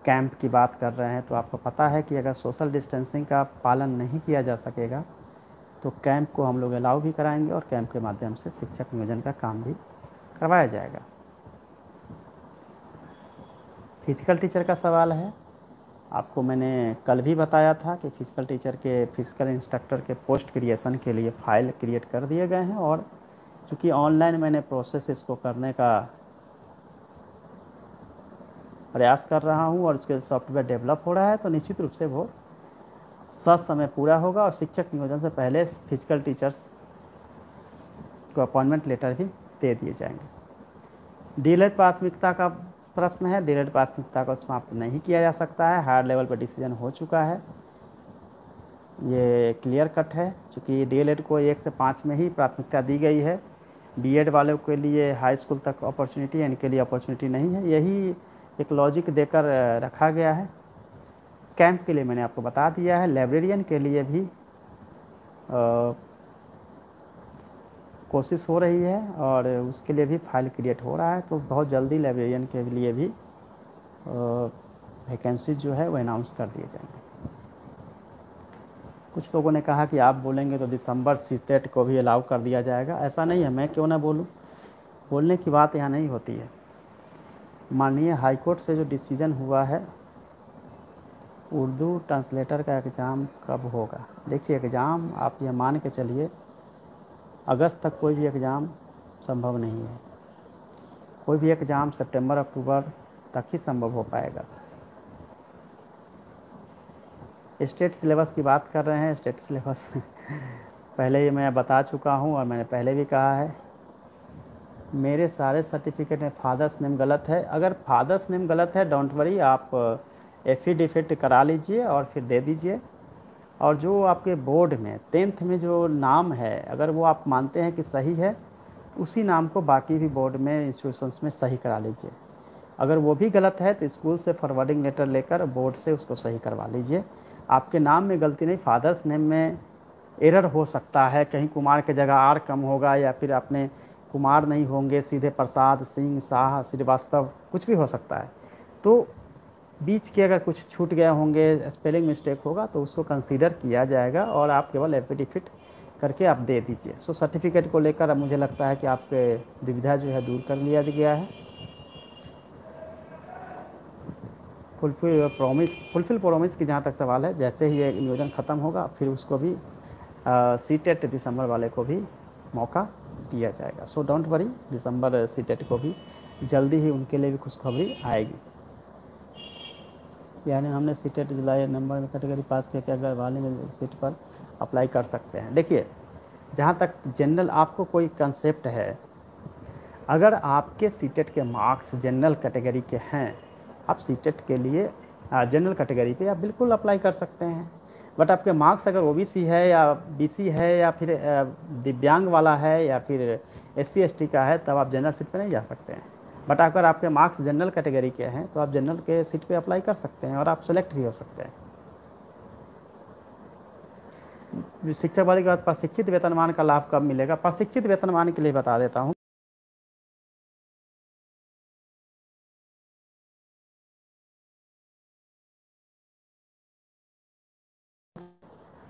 Camp की बात कर रहे हैं, तो आपको पता है कि अगर सोशल डिस्टेंसिंग का पालन नहीं किया जा सकेगा तो कैंप को हम लोग अलाउ भी कराएंगे और कैंप के माध्यम से शिक्षक नियोजन का काम भी करवाया जाएगा। फिजिकल टीचर का सवाल है। आपको मैंने कल भी बताया था कि फिजिकल टीचर के फिजिकल इंस्ट्रक्टर के पोस्ट क्रिएशन के लिए फ़ाइल क्रिएट कर दिए गए हैं, और चूँकि ऑनलाइन मैंने प्रोसेस इसको करने का प्रयास कर रहा हूँ और उसके सॉफ्टवेयर डेवलप हो रहा है, तो निश्चित रूप से वो समय पूरा होगा और शिक्षक नियोजन से पहले फिजिकल टीचर्स को अपॉइंटमेंट लेटर भी दे दिए जाएंगे। डीएलएड प्राथमिकता का प्रश्न है। डीएलएड प्राथमिकता को समाप्त नहीं किया जा सकता है, हायर लेवल पर डिसीजन हो चुका है, ये क्लियर कट है। चूँकि डीएलएड को 1 से 5 में ही प्राथमिकता दी गई है, बीएड वालों के लिए हाई स्कूल तक अपॉर्चुनिटी, इनके लिए अपॉर्चुनिटी नहीं है, यही एक लॉजिक देकर रखा गया है। कैंप के लिए मैंने आपको बता दिया है। लाइब्रेरियन के लिए भी कोशिश हो रही है और उसके लिए भी फाइल क्रिएट हो रहा है, तो बहुत जल्दी लाइब्रेरियन के लिए भी वैकेंसी जो है वो अनाउंस कर दिए जाएंगे। कुछ लोगों ने कहा कि आप बोलेंगे तो दिसंबर सीटेट को भी अलाउ कर दिया जाएगा। ऐसा नहीं है, मैं क्यों ना बोलूं, बोलने की बात यहाँ नहीं होती है। माननीय हाईकोर्ट से जो डिसीजन हुआ है, उर्दू ट्रांसलेटर का एग्ज़ाम कब होगा। देखिए, एग्ज़ाम आप ये मान के चलिए अगस्त तक कोई भी एग्ज़ाम संभव नहीं है। कोई भी एग्ज़ाम सितंबर अक्टूबर तक ही संभव हो पाएगा। स्टेट सिलेबस की बात कर रहे हैं। स्टेट सिलेबस पहले ही मैं बता चुका हूँ और मैंने पहले भी कहा है, मेरे सारे सर्टिफिकेट में फादर्स नेम गलत है। अगर फादर्स नेम गलत है, डोंट वरी, आप एफिडेविट करा लीजिए और फिर दे दीजिए। और जो आपके बोर्ड में 10th में जो नाम है, अगर वो आप मानते हैं कि सही है, उसी नाम को बाकी भी बोर्ड में इंस्टीट्यूशंस में सही करा लीजिए। अगर वो भी गलत है तो स्कूल से फॉरवर्डिंग लेटर लेकर बोर्ड से उसको सही करवा लीजिए। आपके नाम में गलती नहीं, फादर्स नेम में एरर हो सकता है, कहीं कुमार की जगह आर कम होगा, या फिर आपने कुमार नहीं होंगे, सीधे प्रसाद, सिंह, शाह, श्रीवास्तव, कुछ भी हो सकता है। तो बीच के अगर कुछ छूट गए होंगे, स्पेलिंग मिस्टेक होगा, तो उसको कंसीडर किया जाएगा और आप केवल एफिडेविट करके आप दे दीजिए। सो सर्टिफिकेट को लेकर अब मुझे लगता है कि आपके दुविधा जो है दूर कर लिया गया है। फुलफिल प्रोमिस की जहाँ तक सवाल है, जैसे ही ये नियोजन ख़त्म होगा फिर उसको भी सीटेट दिसंबर वाले को भी मौका दिया जाएगा। So don't worry, December CTET को भी जल्दी ही उनके लिए भी खुशखबरी आएगी। यानी हमने सीटेट जुलाई नंबर में कैटेगरी पास किया, अगर वाले में सीट पर अप्लाई कर सकते हैं। देखिए, जहाँ तक जनरल आपको कोई कंसेप्ट है, अगर आपके सीटेट के मार्क्स जनरल कैटेगरी के हैं, आप सीटेट के लिए जनरल कैटेगरी पे आप बिल्कुल अप्लाई कर सकते हैं। बट आपके मार्क्स अगर ओबीसी है या बीसी है या फिर दिव्यांग वाला है या फिर एससी एसटी का है, तब आप जनरल सीट पे नहीं जा सकते हैं। बट अगर आपके मार्क्स जनरल कैटेगरी के हैं तो आप जनरल के सीट पे अप्लाई कर सकते हैं और आप सेलेक्ट भी हो सकते हैं। शिक्षक वाले के बाद प्रशिक्षित वेतनमान का लाभ कब मिलेगा। प्रशिक्षित वेतनमान के लिए बता देता हूँ।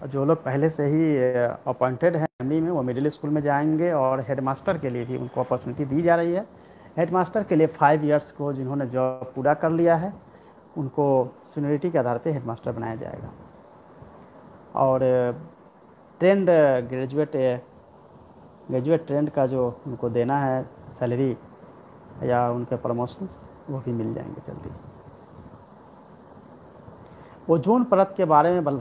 जो लोग पहले से ही अपॉइंटेड हैं फैमिली में, वो मिडिल स्कूल में जाएंगे और हेडमास्टर के लिए भी उनको अपॉर्चुनिटी दी जा रही है। हेडमास्टर के लिए 5 इयर्स को जिन्होंने जॉब पूरा कर लिया है, उनको सीनियरिटी के आधार पे हेडमास्टर बनाया जाएगा। और ट्रेंड ग्रेजुएट ट्रेंड का जो उनको देना है सैलरी या उनके प्रमोशंस, वो भी मिल जाएंगे जल्दी। ओजोन परत के बारे में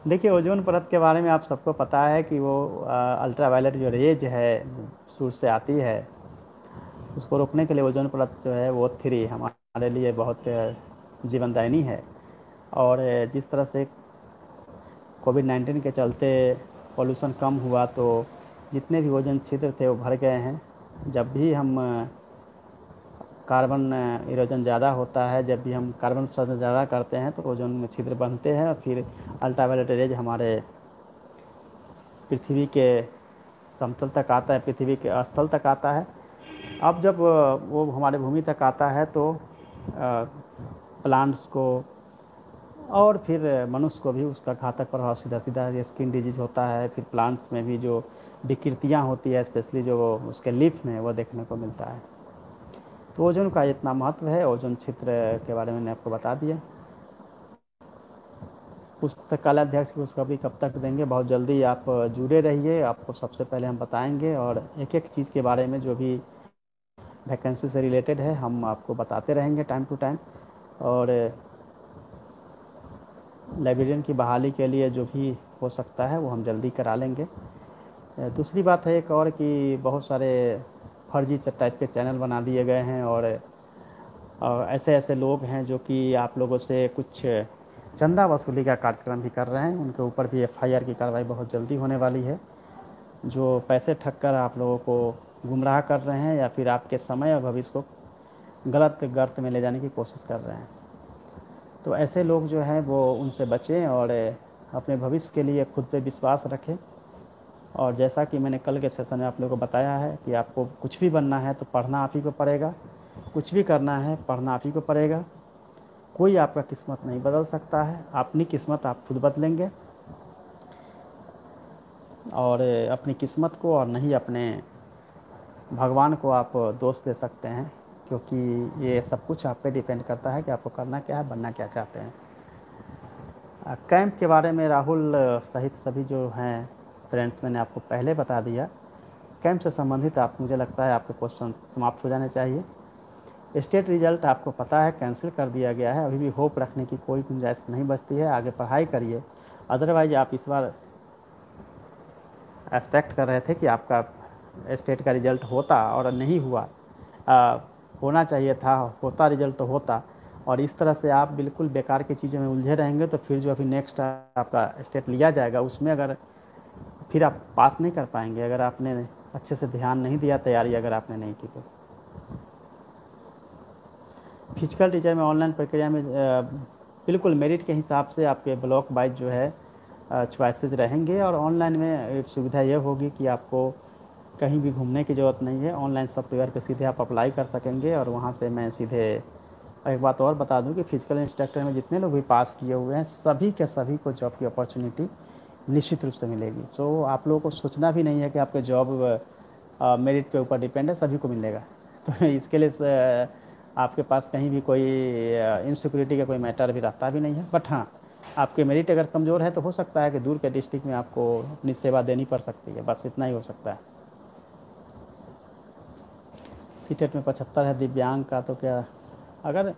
देखिए, ओजोन परत के बारे में आप सबको पता है कि वो अल्ट्रावायलेट जो रेज है सूर्य से आती है, उसको रोकने के लिए ओजोन परत जो है वो 3 हमारे लिए बहुत जीवनदायिनी है। और जिस तरह से कोविड-19 के चलते पॉल्यूशन कम हुआ, तो जितने भी ओजोन छिद्र थे वो भर गए हैं। जब भी हम कार्बन इरोजन ज़्यादा होता है, जब भी हम कार्बन उत्सर्जन ज़्यादा करते हैं, तो ओजोन में छिद्र बनते हैं और फिर अल्ट्रावायलेट रेज हमारे पृथ्वी के समतल तक आता है, पृथ्वी के स्थल तक आता है। अब जब वो हमारे भूमि तक आता है तो प्लांट्स को और फिर मनुष्य को भी उसका घातक प्रभाव सीधा सीधा ये स्किन डिजीज होता है। फिर प्लांट्स में भी जो विकृतियाँ होती है, स्पेशली जो उसके लीफ में, वो देखने को मिलता है। तो ओजोन का इतना महत्व है। ओजोन क्षेत्र के बारे में मैंने आपको बता दिया। पुस्तकालयाध्यक्ष की खुशखबरी कब तक देंगे? बहुत जल्दी आप जुड़े रहिए, आपको सबसे पहले हम बताएंगे और एक एक चीज़ के बारे में जो भी वैकेंसी से रिलेटेड है हम आपको बताते रहेंगे टाइम टू टाइम। और लाइब्रेरियन की बहाली के लिए जो भी हो सकता है वो हम जल्दी करा लेंगे। दूसरी बात है एक और कि बहुत सारे फर्जी टाइप के चैनल बना दिए गए हैं और ऐसे ऐसे लोग हैं जो कि आप लोगों से कुछ चंदा वसूली का कार्यक्रम भी कर रहे हैं। उनके ऊपर भी एफआईआर की कार्रवाई बहुत जल्दी होने वाली है। जो पैसे ठग कर आप लोगों को गुमराह कर रहे हैं या फिर आपके समय और भविष्य को गलत गर्त में ले जाने की कोशिश कर रहे हैं, तो ऐसे लोग जो हैं वो उनसे बचें और अपने भविष्य के लिए खुद पे विश्वास रखें। और जैसा कि मैंने कल के सेशन में आप लोगों को बताया है कि आपको कुछ भी बनना है तो पढ़ना आप ही को पड़ेगा, कुछ भी करना है पढ़ना आप ही को पड़ेगा। कोई आपका किस्मत नहीं बदल सकता है, अपनी किस्मत आप खुद बदलेंगे। और अपनी किस्मत को और नहीं अपने भगवान को आप दोष दे सकते हैं, क्योंकि ये सब कुछ आप पे डिपेंड करता है कि आपको करना क्या है, बनना क्या चाहते हैं। कैंप के बारे में राहुल सहित सभी जो हैं फ्रेंड्स मैंने आपको पहले बता दिया। कैंप से संबंधित आप मुझे लगता है आपके क्वेश्चन समाप्त हो जाने चाहिए। स्टेट रिजल्ट आपको पता है कैंसिल कर दिया गया है, अभी भी होप रखने की कोई गुंजाइश नहीं बचती है। आगे पढ़ाई करिए, अदरवाइज आप इस बार एक्सपेक्ट कर रहे थे कि आपका स्टेट का रिजल्ट होता और नहीं हुआ। होना चाहिए था, होता रिजल्ट तो होता। और इस तरह से आप बिल्कुल बेकार की चीज़ों में उलझे रहेंगे तो फिर जो अभी नेक्स्ट आपका स्टेट लिया जाएगा उसमें अगर फिर आप पास नहीं कर पाएंगे, अगर आपने अच्छे से ध्यान नहीं दिया, तैयारी अगर आपने नहीं की तो। फिजिकल टीचर में ऑनलाइन प्रक्रिया में बिल्कुल मेरिट के हिसाब से आपके ब्लॉक वाइज जो है चॉइसेस रहेंगे। और ऑनलाइन में सुविधा यह होगी कि आपको कहीं भी घूमने की ज़रूरत नहीं है। ऑनलाइन सॉफ्टवेयर पे सीधे आप अप्लाई कर सकेंगे और वहाँ से मैं सीधे एक बात और बता दूं कि फिजिकल इंस्ट्रक्टर में जितने लोग भी पास किए हुए हैं सभी के सभी को जॉब की अपॉर्चुनिटी निश्चित रूप से मिलेगी। सो आप लोगों को सोचना भी नहीं है कि आपके जॉब मेरिट के ऊपर डिपेंड है, सभी को मिलेगा। तो इसके लिए आपके पास कहीं भी कोई इनसिक्योरिटी का कोई मैटर भी रहता भी नहीं है। बट हाँ, आपके मेरिट अगर कमज़ोर है तो हो सकता है कि दूर के डिस्ट्रिक्ट में आपको अपनी सेवा देनी पड़ सकती है, बस इतना ही हो सकता है। सीटेट में 75 है दिव्यांग का, तो क्या अगर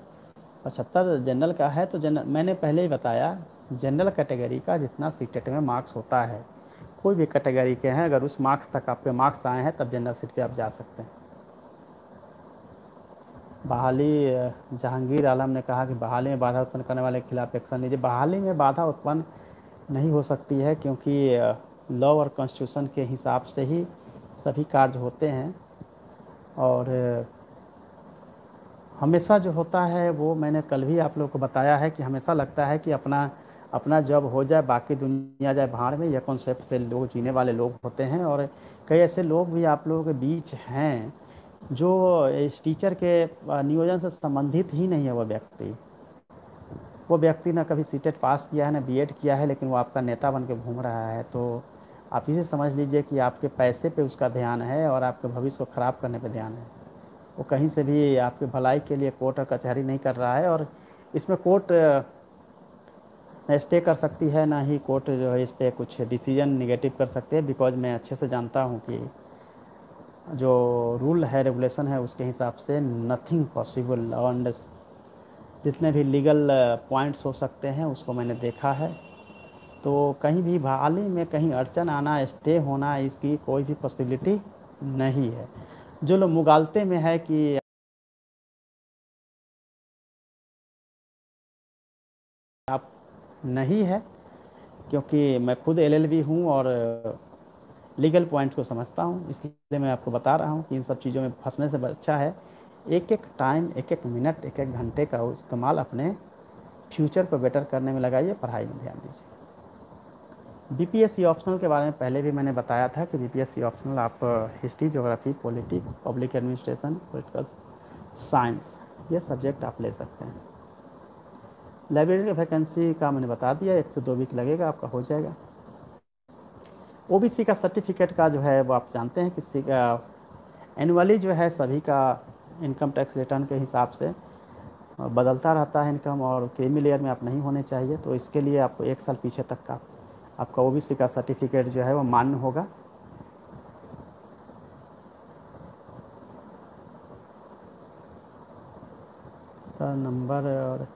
75 जनरल का है तो जनरल, मैंने पहले ही बताया जनरल कैटेगरी का जितना सीटेट में मार्क्स होता है, कोई भी कैटेगरी के हैं, अगर उस मार्क्स तक आपके मार्क्स आए हैं तब जनरल सीट पे आप जा सकते हैं। बहाली जहांगीर आलम ने कहा कि बहाली में बाधा उत्पन्न करने वाले के खिलाफ एक्शन लीजिए। बहाली में बाधा उत्पन्न नहीं हो सकती है, क्योंकि लॉ और कॉन्स्टिट्यूशन के हिसाब से ही सभी कार्य होते हैं। और हमेशा जो होता है वो मैंने कल भी आप लोगों को बताया है कि हमेशा लगता है कि अपना अपना जॉब हो जाए बाकी दुनिया जाए भाड़ में, यह कॉन्सेप्ट पे लोग जीने वाले लोग होते हैं। और कई ऐसे लोग भी आप लोगों के बीच हैं जो इस टीचर के नियोजन से संबंधित ही नहीं है। वो व्यक्ति ना कभी सीटेट पास किया है ना बीएड किया है, लेकिन वो आपका नेता बन के घूम रहा है। तो आप इसे समझ लीजिए कि आपके पैसे पे उसका ध्यान है और आपके भविष्य को ख़राब करने पे ध्यान है। वो कहीं से भी आपकी भलाई के लिए कोर्ट और कचहरी नहीं कर रहा है। और इसमें कोर्ट न स्टे कर सकती है, ना ही कोर्ट जो है इस पर कुछ डिसीजन निगेटिव कर सकते हैं। बिकॉज मैं अच्छे से जानता हूँ कि जो रूल है, रेगुलेशन है, उसके हिसाब से नथिंग पॉसिबल। और जितने भी लीगल पॉइंट्स हो सकते हैं उसको मैंने देखा है। तो कहीं भी बहाली में कहीं अड़चन आना, स्टे होना, इसकी कोई भी पॉसिबिलिटी नहीं है। जो लोग मुगालते में है कि आप नहीं है, क्योंकि मैं खुद एलएलबी हूँ और लीगल पॉइंट्स को समझता हूँ, इसलिए मैं आपको बता रहा हूँ कि इन सब चीज़ों में फंसने से अच्छा है एक एक टाइम, एक एक मिनट, एक एक घंटे का इस्तेमाल अपने फ्यूचर को बेटर करने में लगाइए, पढ़ाई में ध्यान दीजिए। बीपीएससी ऑप्शनल के बारे में पहले भी मैंने बताया था कि बीपीएससी ऑप्शनल आप history, geography, politics, public administration, political science, ये सब्जेक्ट आप ले सकते हैं। लाइब्रेरी वैकेंसी का मैंने बता दिया, 1 से 2 वीक लगेगा, आपका हो जाएगा। ओबीसी का सर्टिफिकेट का जो है वो आप जानते हैं कि एनुअली जो है सभी का इनकम टैक्स रिटर्न के हिसाब से बदलता रहता है इनकम, और क्रीमी लेयर में आप नहीं होने चाहिए, तो इसके लिए आपको 1 साल पीछे तक का आपका ओबीसी का सर्टिफिकेट जो है वो मान्य होगा। सर नंबर और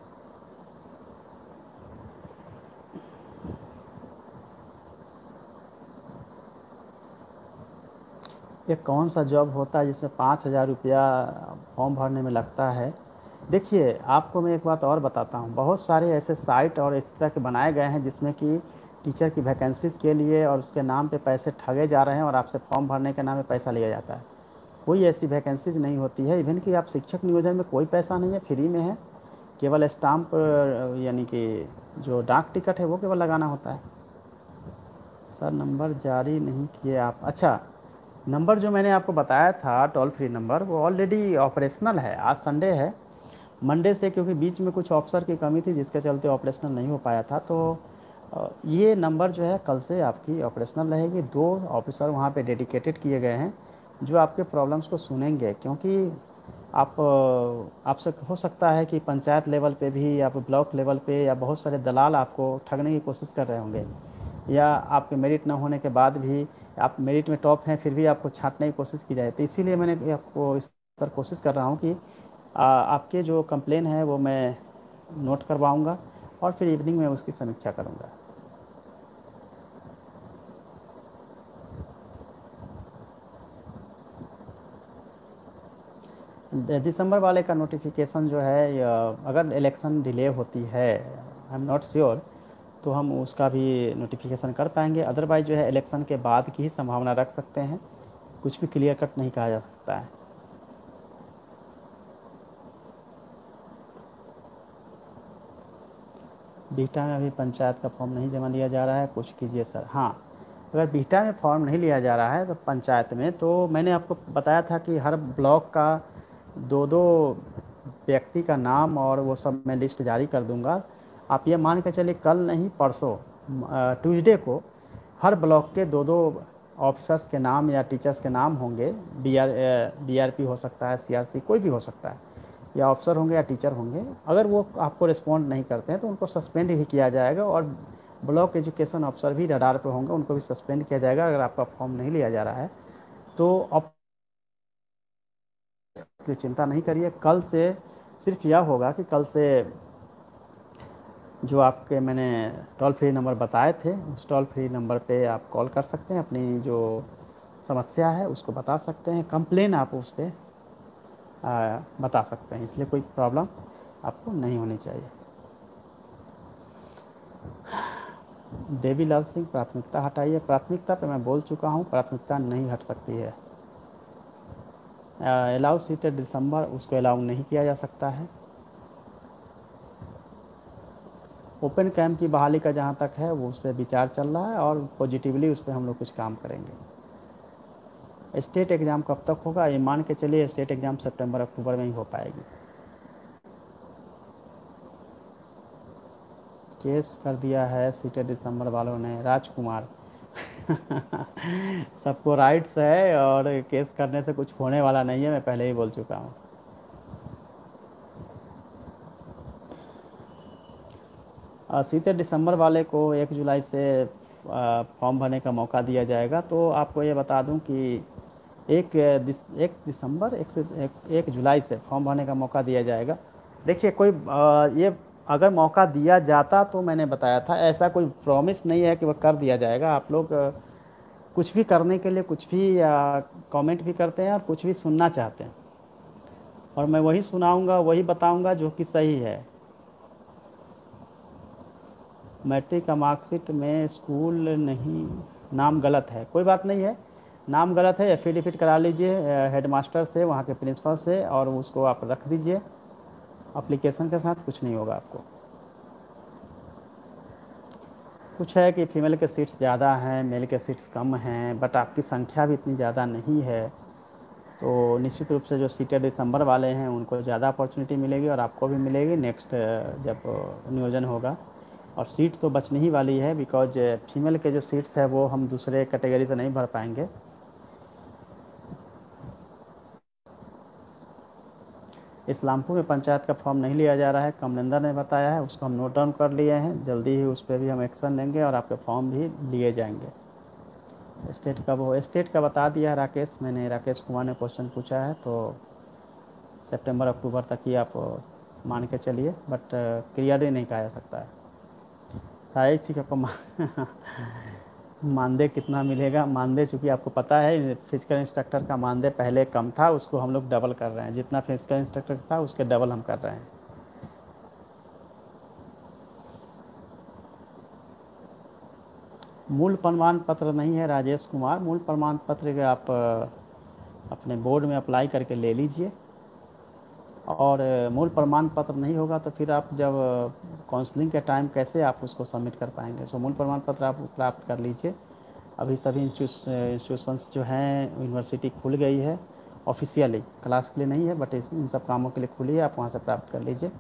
ये कौन सा जॉब होता है जिसमें 5,000 रुपया फॉर्म भरने में लगता है? देखिए, आपको मैं एक बात और बताता हूँ, बहुत सारे ऐसे साइट और इस तरह के बनाए गए हैं जिसमें कि टीचर की वैकेंसीज़ के लिए और उसके नाम पे पैसे ठगे जा रहे हैं, और आपसे फॉर्म भरने के नाम पे पैसा लिया जाता है। कोई ऐसी वैकेंसीज नहीं होती है। इवन कि आप शिक्षक नियोजन में कोई पैसा नहीं है, फ्री में है। केवल स्टाम्प यानी कि जो डाक टिकट है वो केवल लगाना होता है। सर नंबर जारी नहीं किए आप? अच्छा, नंबर जो मैंने आपको बताया था टोल फ्री नंबर, वो ऑलरेडी ऑपरेशनल है। आज संडे है, मंडे से क्योंकि बीच में कुछ ऑफिसर की कमी थी जिसके चलते ऑपरेशनल नहीं हो पाया था, तो ये नंबर जो है कल से आपकी ऑपरेशनल रहेगी। 2 ऑफिसर वहाँ पे डेडिकेटेड किए गए हैं जो आपके प्रॉब्लम्स को सुनेंगे, क्योंकि आप आपसे हो सकता है कि पंचायत लेवल पे भी, या ब्लॉक लेवल पे, या बहुत सारे दलाल आपको ठगने की कोशिश कर रहे होंगे, या आपके मेरिट न होने के बाद भी आप मेरिट में टॉप हैं फिर भी आपको छांटने की कोशिश की जाए। तो इसीलिए मैंने आपको इस पर कोशिश कर रहा हूँ कि आपके जो कंप्लेन है वो मैं नोट करवाऊँगा और फिर इवनिंग में उसकी समीक्षा करूँगा। दिसंबर वाले का नोटिफिकेशन जो है, अगर इलेक्शन डिले होती है, आई एम नॉट श्योर, तो हम उसका भी नोटिफिकेशन कर पाएंगे। अदरवाइज जो है इलेक्शन के बाद की ही संभावना रख सकते हैं, कुछ भी क्लियर कट नहीं कहा जा सकता है। बीटा में अभी पंचायत का फॉर्म नहीं जमा लिया जा रहा है, कुछ कीजिए सर। हाँ, अगर बीटा में फॉर्म नहीं लिया जा रहा है तो पंचायत में, तो मैंने आपको बताया था कि हर ब्लॉक का 2-2 व्यक्ति का नाम और वो सब मैं लिस्ट जारी कर दूंगा। आप ये मान के चलिए कल नहीं परसों, ट्यूसडे को हर ब्लॉक के 2-2 ऑफिसर्स के नाम या टीचर्स के नाम होंगे। बीआरपी हो सकता है, सीआरसी कोई भी हो सकता है, या ऑफिसर होंगे या टीचर होंगे। अगर वो आपको रिस्पॉन्ड नहीं करते हैं तो उनको सस्पेंड भी किया जाएगा, और ब्लॉक एजुकेशन ऑफिसर भी रडार पे होंगे, उनको भी सस्पेंड किया जाएगा अगर आपका फॉर्म नहीं लिया जा रहा है। तो अब इसलिए चिंता नहीं करिए। कल से सिर्फ यह होगा कि कल से जो आपके मैंने टोल फ्री नंबर बताए थे, उस टोल फ्री नंबर पे आप कॉल कर सकते हैं, अपनी जो समस्या है उसको बता सकते हैं, कंप्लेन आप उस पर बता सकते हैं, इसलिए कोई प्रॉब्लम आपको नहीं होनी चाहिए। देवीलाल सिंह, प्राथमिकता हटाइए। प्राथमिकता पे मैं बोल चुका हूँ, प्राथमिकता नहीं हट सकती है। अलाउ सीटेड दिसंबर, उसको अलाउ नहीं किया जा सकता है। ओपन कैंप की बहाली का जहाँ तक है वो उस पर विचार चल रहा है, और पॉजिटिवली उस पर हम लोग कुछ काम करेंगे। स्टेट एग्ज़ाम कब तक होगा? ये मान के चलिए स्टेट एग्ज़ाम सितंबर अक्टूबर में ही हो पाएगी। केस कर दिया है सीटेड दिसंबर वालों ने, राजकुमार। सबको राइट्स है, और केस करने से कुछ होने वाला नहीं है, मैं पहले ही बोल चुका हूँ। सीते दिसंबर वाले को 1 जुलाई से फॉर्म भरने का मौका दिया जाएगा। तो आपको ये बता दूं कि 1 दिसंबर 1 जुलाई से फॉर्म भरने का मौका दिया जाएगा। देखिए, कोई ये अगर मौका दिया जाता तो मैंने बताया था, ऐसा कोई प्रॉमिस नहीं है कि वह कर दिया जाएगा। आप लोग कुछ भी करने के लिए कुछ भी कमेंट भी करते हैं और कुछ भी सुनना चाहते हैं, और मैं वही सुनाऊंगा, वही बताऊंगा जो कि सही है। मैट्रिक का मार्कशीट में स्कूल नहीं, नाम गलत है, कोई बात नहीं है। नाम गलत है, एफिडेविट करा लीजिए हेडमास्टर से, वहाँ के प्रिंसिपल से, और उसको आप रख दीजिए अप्लीकेशन के साथ, कुछ नहीं होगा आपको। कुछ है कि फीमेल के सीट्स ज़्यादा हैं, मेल के सीट्स कम हैं, बट आपकी संख्या भी इतनी ज़्यादा नहीं है। तो निश्चित रूप से जो सीटेड दिसंबर वाले हैं उनको ज़्यादा अपॉर्चुनिटी मिलेगी और आपको भी मिलेगी नेक्स्ट जब नियोजन होगा। और सीट तो बचने ही वाली है, बिकॉज फीमेल के जो सीट्स है वो हम दूसरे कैटेगरी से नहीं भर पाएंगे। इस्लामपुर में पंचायत का फॉर्म नहीं लिया जा रहा है, कमलेंदर ने बताया है, उसको हम नोट डाउन कर लिए हैं। जल्दी ही उस पर भी हम एक्शन लेंगे और आपके फॉर्म भी लिए जाएंगे। स्टेट का वो स्टेट का बता दिया है राकेश, मैंने राकेश कुमार ने क्वेश्चन पूछा है, तो सितंबर अक्टूबर तक ही आप मान के चलिए, बट क्लियरली नहीं कहा जा सकता है। सारी चीज़ आपको मानदेय कितना मिलेगा, मानदेय चूँकि आपको पता है फिजिकल इंस्ट्रक्टर का मानदेय पहले कम था, उसको हम लोग डबल कर रहे हैं। जितना फिजिकल इंस्ट्रक्टर था उसके डबल हम कर रहे हैं। मूल प्रमाण पत्र नहीं है राजेश कुमार, मूल प्रमाण पत्र के आप अपने बोर्ड में अप्लाई करके ले लीजिए। और मूल प्रमाण पत्र नहीं होगा तो फिर आप जब काउंसलिंग के टाइम कैसे आप उसको सबमिट कर पाएंगे। सो मूल प्रमाण पत्र आप प्राप्त कर लीजिए। अभी सभी इंस्टीट्यूशंस जो हैं, यूनिवर्सिटी खुल गई है ऑफिशियली, क्लास के लिए नहीं है बट इन सब कामों के लिए खुली है, आप वहाँ से प्राप्त कर लीजिए।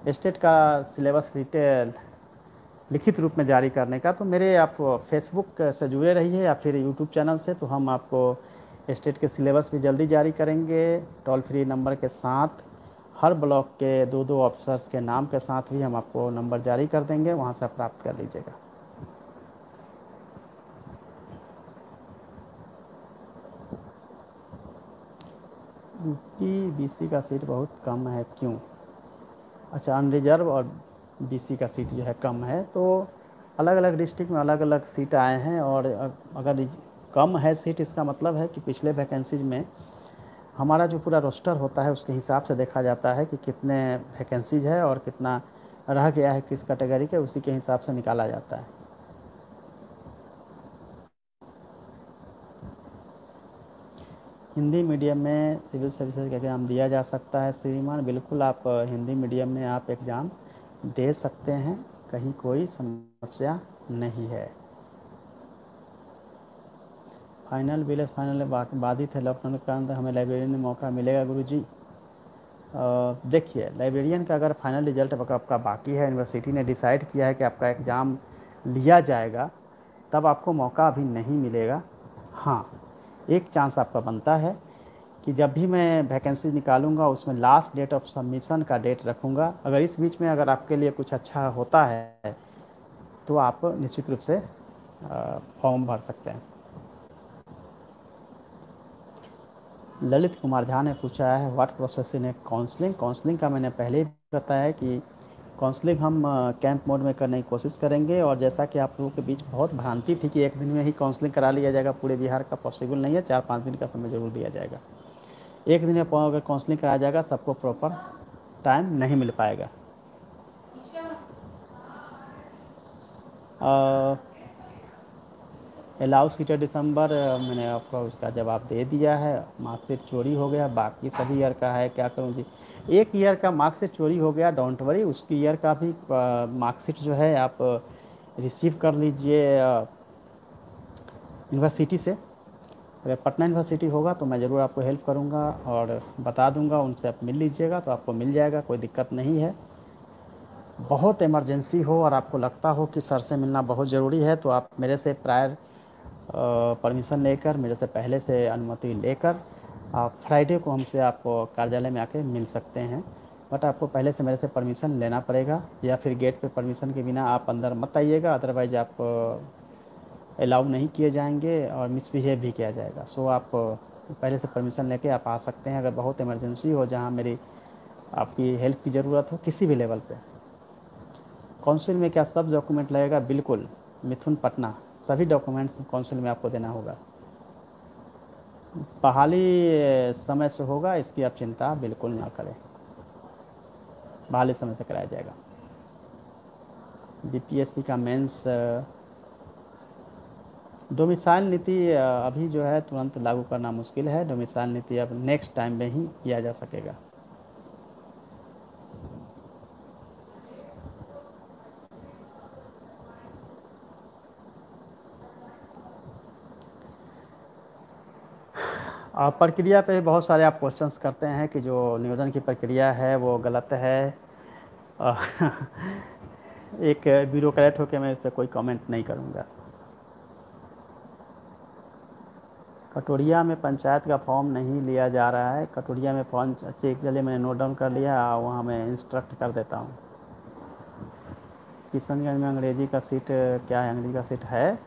स्टेट का सिलेबस डिटेल लिखित रूप में जारी करने का तो मेरे आप फेसबुक से जुड़े रहिए या फिर यूट्यूब चैनल से, तो हम आपको स्टेट के सिलेबस भी जल्दी जारी करेंगे टोल फ्री नंबर के साथ। हर ब्लॉक के दो दो ऑफिसर्स के नाम के साथ भी हम आपको नंबर जारी कर देंगे, वहाँ से आप प्राप्त कर लीजिएगा। यूपी बीसी का सीट बहुत कम है, क्यों? अच्छा, अनरिजर्व और बीसी का सीट जो है कम है, तो अलग अलग डिस्ट्रिक्ट में अलग अलग सीट आए हैं। और अगर कम है सीट, इसका मतलब है कि पिछले वैकेंसीज में हमारा जो पूरा रोस्टर होता है उसके हिसाब से देखा जाता है कि कितने वैकेंसीज है और कितना रह गया है किस कैटेगरी के, उसी के हिसाब से निकाला जाता है। हिंदी मीडियम में सिविल सर्विसेज का एग्ज़ाम दिया जा सकता है श्रीमान, बिल्कुल आप हिंदी मीडियम में आप एग्ज़ाम दे सकते हैं, कहीं कोई समस्या नहीं है। फाइनल विलेज फाइनल बाधित है लॉकडाउन के कारण, हमें लाइब्रेरियन में मौका मिलेगा गुरुजी? देखिए, लाइब्रेरियन का अगर फाइनल रिजल्ट आपका बाकी है, यूनिवर्सिटी ने डिसाइड किया है कि आपका एग्ज़ाम लिया जाएगा, तब आपको मौका अभी नहीं मिलेगा। हाँ, एक चांस आपका बनता है कि जब भी मैं वैकेंसी निकालूंगा उसमें लास्ट डेट ऑफ सबमिशन का डेट रखूंगा। अगर इस बीच में अगर आपके लिए कुछ अच्छा होता है तो आप निश्चित रूप से फॉर्म भर सकते हैं। ललित कुमार झा ने पूछा है what process in counselling. Counselling का मैंने पहले ही बताया कि काउंसलिंग हम कैंप मोड में करने की कोशिश करेंगे। और जैसा कि आप लोगों के बीच बहुत भ्रांति थी कि एक दिन में ही काउंसलिंग करा लिया जाएगा, पूरे बिहार का पॉसिबल नहीं है, 4-5 दिन का समय जरूर दिया जाएगा। एक दिन में अगर काउंसलिंग कराया जाएगा सबको प्रॉपर टाइम नहीं मिल पाएगा। अलाउ सीटेड दिसंबर, मैंने आपको उसका जवाब दे दिया है। मार्कशीट चोरी हो गया, बाकी सभी ईयर का है, क्या करूँ जी। एक ईयर का मार्कशीट चोरी हो गया, डोंट वरी, उसकी ईयर का भी मार्कशीट जो है आप रिसीव कर लीजिए यूनिवर्सिटी से। अगर पटना यूनिवर्सिटी होगा तो मैं ज़रूर आपको हेल्प करूँगा और बता दूँगा, उनसे आप मिल लीजिएगा तो आपको मिल जाएगा, कोई दिक्कत नहीं है। बहुत इमरजेंसी हो और आपको लगता हो कि सर से मिलना बहुत ज़रूरी है तो आप मेरे से प्रायर परमिशन लेकर, मेरे से पहले से अनुमति लेकर आप फ्राइडे को हमसे आप कार्यालय में आके मिल सकते हैं। बट आपको पहले से मेरे से परमिशन लेना पड़ेगा, या फिर गेट पे परमिशन के बिना आप अंदर मत आइएगा, अदरवाइज आप अलाउ नहीं किए जाएंगे और मिसबिहेव भी किया जाएगा। सो आप पहले से परमिशन लेके आप आ सकते हैं। अगर बहुत इमरजेंसी हो जहाँ मेरी आपकी हेल्प की ज़रूरत हो किसी भी लेवल पे। काउंसिल में क्या सब डॉक्यूमेंट लगेगा? बिल्कुल मिथुन पटना, सभी डॉक्यूमेंट्स काउंसिल में आपको देना होगा। बहाली समय से होगा, इसकी आप चिंता बिल्कुल ना करें, बहाली समय से कराया जाएगा। बीपीएससी का मेंस डोमिसाइल नीति अभी जो है तुरंत लागू करना मुश्किल है, डोमिसाइल नीति अब नेक्स्ट टाइम में ही किया जा सकेगा। और प्रक्रिया पे बहुत सारे आप क्वेश्चंस करते हैं कि जो नियोजन की प्रक्रिया है वो गलत है। अ, एक ब्यूरोक्रेट होकर मैं इस पर कोई कमेंट नहीं करूँगा। कटोरिया में पंचायत का फॉर्म नहीं लिया जा रहा है। कटोरिया में फॉर्म चेक, चलिए मैंने नोट डाउन कर लिया, वहाँ मैं इंस्ट्रक्ट कर देता हूँ। किशनगंज में अंग्रेजी का सीट, क्या है, अंग्रेजी का सीट है?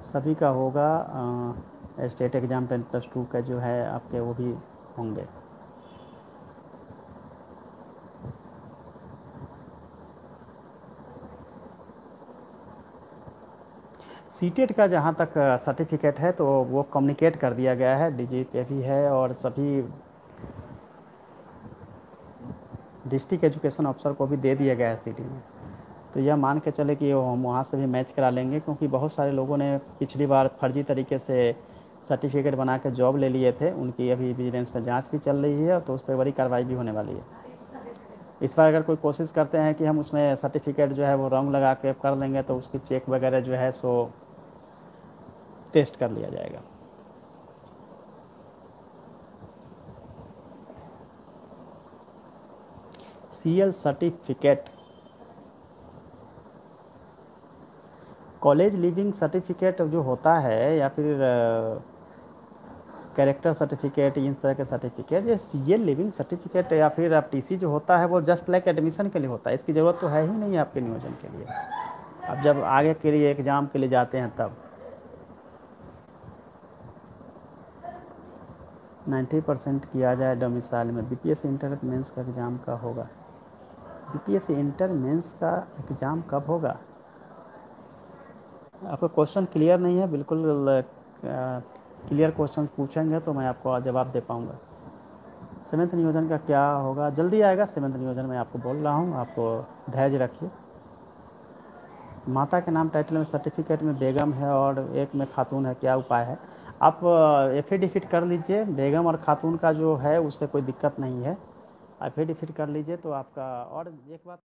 सभी का होगा। स्टेट एग्ज़ाम 10+2 का जो है आपके वो भी होंगे। सीटेट का जहाँ तक सर्टिफिकेट है तो वो कम्युनिकेट कर दिया गया है, डीजी पे भी है और सभी डिस्ट्रिक्ट एजुकेशन ऑफिसर को भी दे दिया गया है सिटी में। तो यह मान के चले कि हम वहाँ से भी मैच करा लेंगे, क्योंकि बहुत सारे लोगों ने पिछली बार फर्जी तरीके से सर्टिफिकेट बना के जॉब ले लिए थे, उनकी अभी विजिलेंस में जांच भी चल रही है, तो उस पर बड़ी कार्रवाई भी होने वाली है। इस बार अगर कोई कोशिश करते हैं कि हम उसमें सर्टिफिकेट जो है वो रॉन्ग लगा के कर लेंगे, तो उसकी चेक वगैरह जो है सो टेस्ट कर लिया जाएगा। CL certificate, college leaving certificate जो होता है, या फिर कैरेक्टर सर्टिफिकेट, इन तरह के सर्टिफिकेट, ये सीएल लिविंग सर्टिफिकेट या फिर आप टीसी जो होता है वो जस्ट लाइक एडमिशन के लिए होता है। इसकी ज़रूरत तो है ही नहीं आपके नियोजन के लिए। अब जब आगे के लिए एग्ज़ाम के लिए जाते हैं तब 90% किया जाए डोमिसाइल में। बीपीएससी इंटर मेंस का एग्ज़ाम कब होगा? बीपीएससी इंटर मेंस का एग्ज़ाम कब होगा? आपका क्वेश्चन क्लियर नहीं है बिल्कुल। क्लियर क्वेश्चन पूछेंगे तो मैं आपको जवाब दे पाऊँगा। सेवेंथ नियोजन का क्या होगा? जल्दी आएगा सेवेंथ नियोजन, मैं आपको बोल रहा हूँ, आपको धैर्य रखिए। माता के नाम टाइटल में सर्टिफिकेट में बेगम है और एक में खातून है, क्या उपाय है? आप एफिडेविट कर लीजिए, बेगम और खातून का जो है उससे कोई दिक्कत नहीं है। एफिडेविट कर लीजिए तो आपका। और एक बात